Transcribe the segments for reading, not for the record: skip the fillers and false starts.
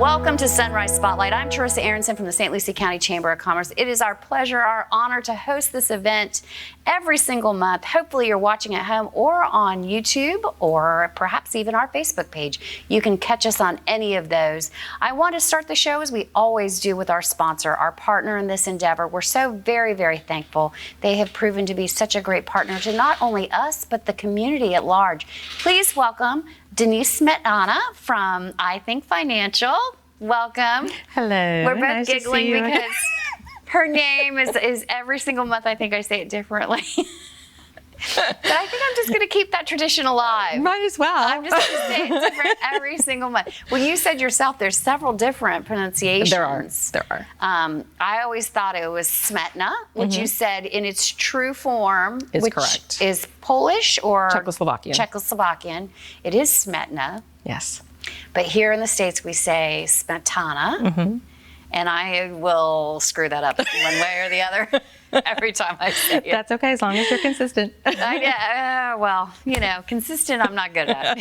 Welcome to Sunrise Spotlight. I'm Teresa Aronson from the St. Lucie County Chamber of Commerce. It is our pleasure, our honor to host this event every single month. Hopefully you're watching at home or on YouTube or perhaps even our Facebook page. You can catch us on any of those. I want to start the show as we always do with our sponsor, our partner in this endeavor. We're so very, very thankful. They have proven to be such a great partner to not only us, but the community at large. Please welcome Denise Smetana from I Think Financial. Welcome. Hello. We're both nice giggling because her name is every single month. I think I say it differently. But I think I'm just going to keep that tradition alive. Might as well. I'm just going to say it different every single month. Well, you said yourself there's several different pronunciations. There are. I always thought it was Smetana, which you said in its true form, which correct. is Polish or Czechoslovakian. It is Smetana. Yes. But here in the States, we say Smetana. And I will screw that up one way or the other every time I say it. That's okay, as long as you're consistent. Well, consistent I'm not good at.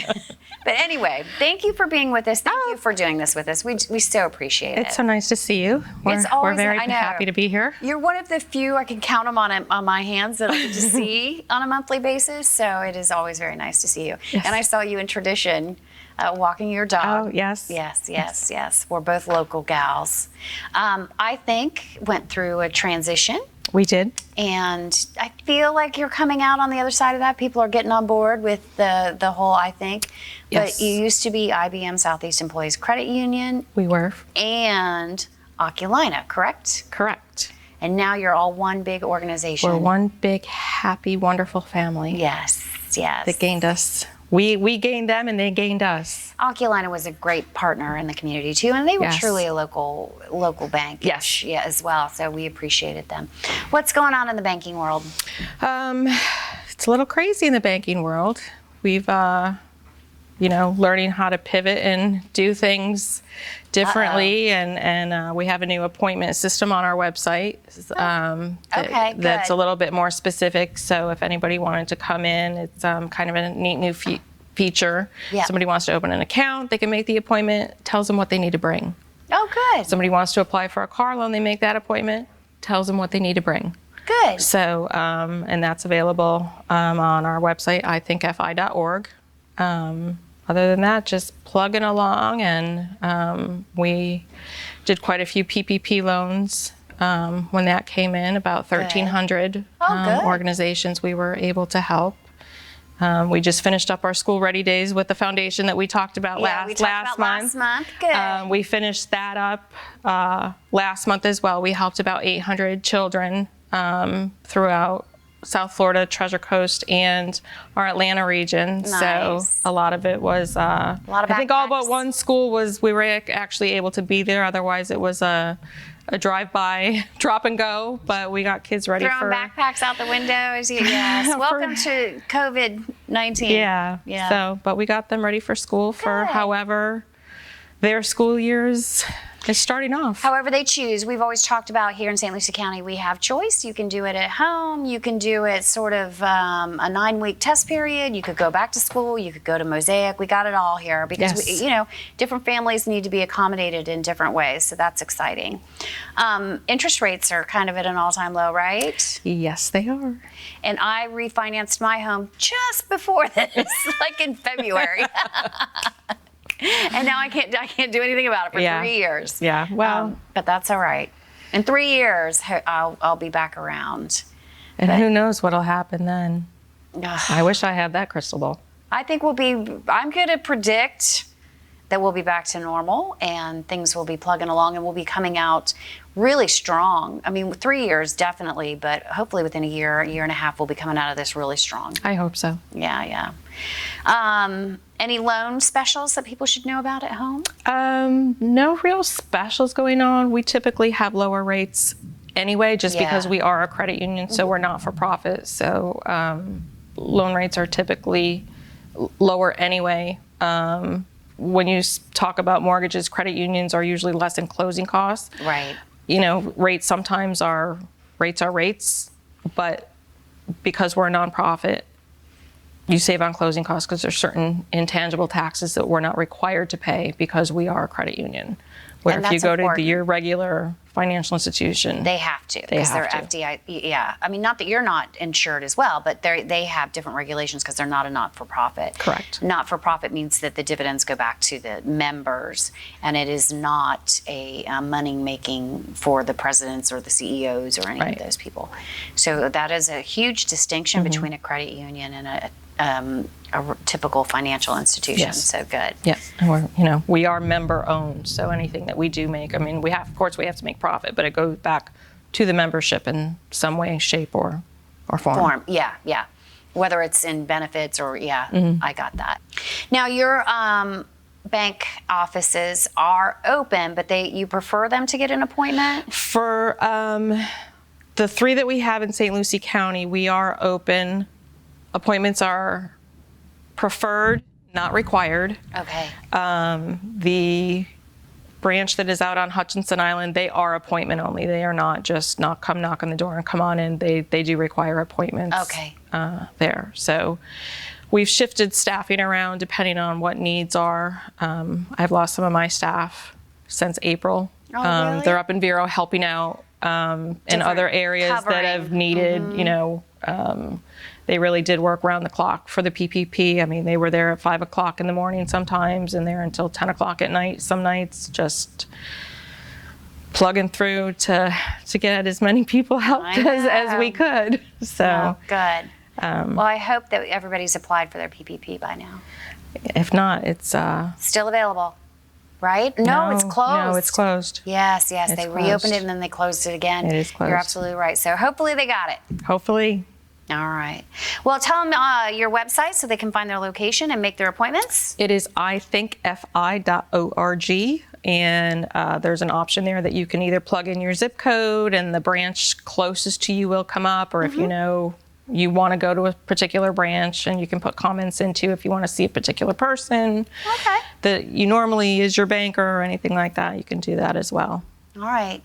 But anyway, thank you for being with us. Thank you for doing this with us. We so appreciate it. It's so nice to see you. We're very happy to be here. You're one of the few, I can count them on my hands, that I get to see on a monthly basis. So it is always very nice to see you. Yes. And I saw you in Tradition. Walking your dog. Oh, yes. Yes. We're both local gals. I think went through a transition. We did. And I feel like you're coming out on the other side of that. People are getting on board with the whole I Think. Yes. But you used to be IBM Southeast Employees Credit Union. We were. And Oculina, correct? Correct. And now you're all one big organization. We're one big, happy, wonderful family. Yes. That gained us. We gained them and they gained us. Oculina was a great partner in the community too, and they were truly a local bank. Yes. Yeah, as well. So we appreciated them. What's going on in the banking world? It's a little crazy in the banking world. We've learning how to pivot and do things differently, and we have a new appointment system on our website. That's a little bit more specific. So if anybody wanted to come in, it's kind of a neat new feature. Yep. Somebody wants to open an account, they can make the appointment, tells them what they need to bring. Oh, good. Somebody wants to apply for a car loan, they make that appointment, tells them what they need to bring. Good. So, and that's available on our website, ithinkfi.org. Other than that, just plugging along, and we did quite a few PPP loans when that came in, about 1,300 organizations we were able to help. We just finished up our School Ready Days with the foundation that we talked about last month. Good. We finished that up last month as well. We helped about 800 children throughout South Florida, Treasure Coast, and our Atlanta region. Nice. So a lot of it was, I think all but one school we were actually able to be there. Otherwise it was a drive-by, drop and go, but we got kids ready Throwing backpacks out the window. Yes. Welcome to COVID-19. Yeah. So, but we got them ready for school for however their school years is starting off. However they choose. We've always talked about here in St. Lucie County, we have choice. You can do it at home. You can do it sort of a 9-week test period. You could go back to school. You could go to Mosaic. We got it all here because, different families need to be accommodated in different ways. So that's exciting. Interest rates are kind of at an all-time low, right? Yes, they are. And I refinanced my home just before this, like in February. And now I can't do anything about it for 3 years. Yeah, well. But that's all right. In 3 years, I'll be back around. And who knows what'll happen then. I wish I had that crystal ball. I think I'm going to predict that we'll be back to normal and things will be plugging along and we'll be coming out really strong. I mean, 3 years definitely, but hopefully within a year and a half, we'll be coming out of this really strong. I hope so. Yeah. Any loan specials that people should know about at home? No real specials going on. We typically have lower rates anyway, just because we are a credit union, so we're not for profit. So loan rates are typically lower anyway. When you talk about mortgages, credit unions are usually less in closing costs. Right. Rates sometimes are rates, but because we're a nonprofit, you save on closing costs because there's certain intangible taxes that we're not required to pay because we are a credit union. Where And if you that's go important. to your regular financial institution, They have to, because they're have to. FDI. Yeah, I mean, not that you're not insured as well, but they have different regulations because they're not a not-for-profit. Correct. Not-for-profit means that the dividends go back to the members, and it is not a money-making for the presidents or the CEOs or any Right. of those people. So that is a huge distinction between a credit union and a typical financial institution. Yes. So good. Yes, and we are member owned, so anything that we do make, I mean, of course we have to make profit, but it goes back to the membership in some way, shape, or form. Yeah. Whether it's in benefits or, Mm-hmm. I got that. Now, your bank offices are open, but you prefer them to get an appointment? For the 3 that we have in St. Lucie County, we are open. Appointments are preferred, not required. Okay. The branch that is out on Hutchinson Island, they are appointment only. They are not just come knock on the door and come on in. They do require appointments. Okay. There. So we've shifted staffing around depending on what needs are. I've lost some of my staff since April. Oh, really? They're up in Vero helping out in other areas covering. that have needed, they really did work round the clock for the PPP. I mean, they were there at 5 o'clock in the morning sometimes and there until 10 o'clock at night some nights, just plugging through to get as many people helped as we could. So good. Well, I hope that everybody's applied for their PPP by now. if not, it's Still available, right? No, it's closed. No, it's closed. Yes. It's They reopened closed. it and then they closed it again. It is closed. You're absolutely right. So hopefully they got it. Hopefully. All right. Well, tell them your website so they can find their location and make their appointments. It is ithinkfi.org, and there's an option there that you can either plug in your zip code and the branch closest to you will come up, or if you know you want to go to a particular branch, and you can put comments into if you want to see a particular person Okay. that you normally is your banker or anything like that, you can do that as well. All right.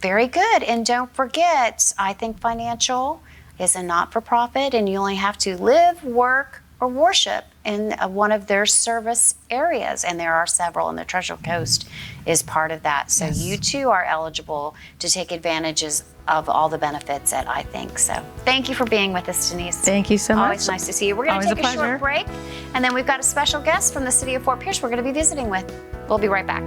Very good. And don't forget, I Think Financial is a not-for-profit, and you only have to live, work, or worship in one of their service areas. And there are several, and the Treasure Coast is part of that. So you too are eligible to take advantages of all the benefits at I Think. So thank you for being with us, Denise. Thank you so much. Always nice to see you. We're going to Always take a a short pleasure. break, and then we've got a special guest from the city of Fort Pierce we're going to be visiting with. We'll be right back.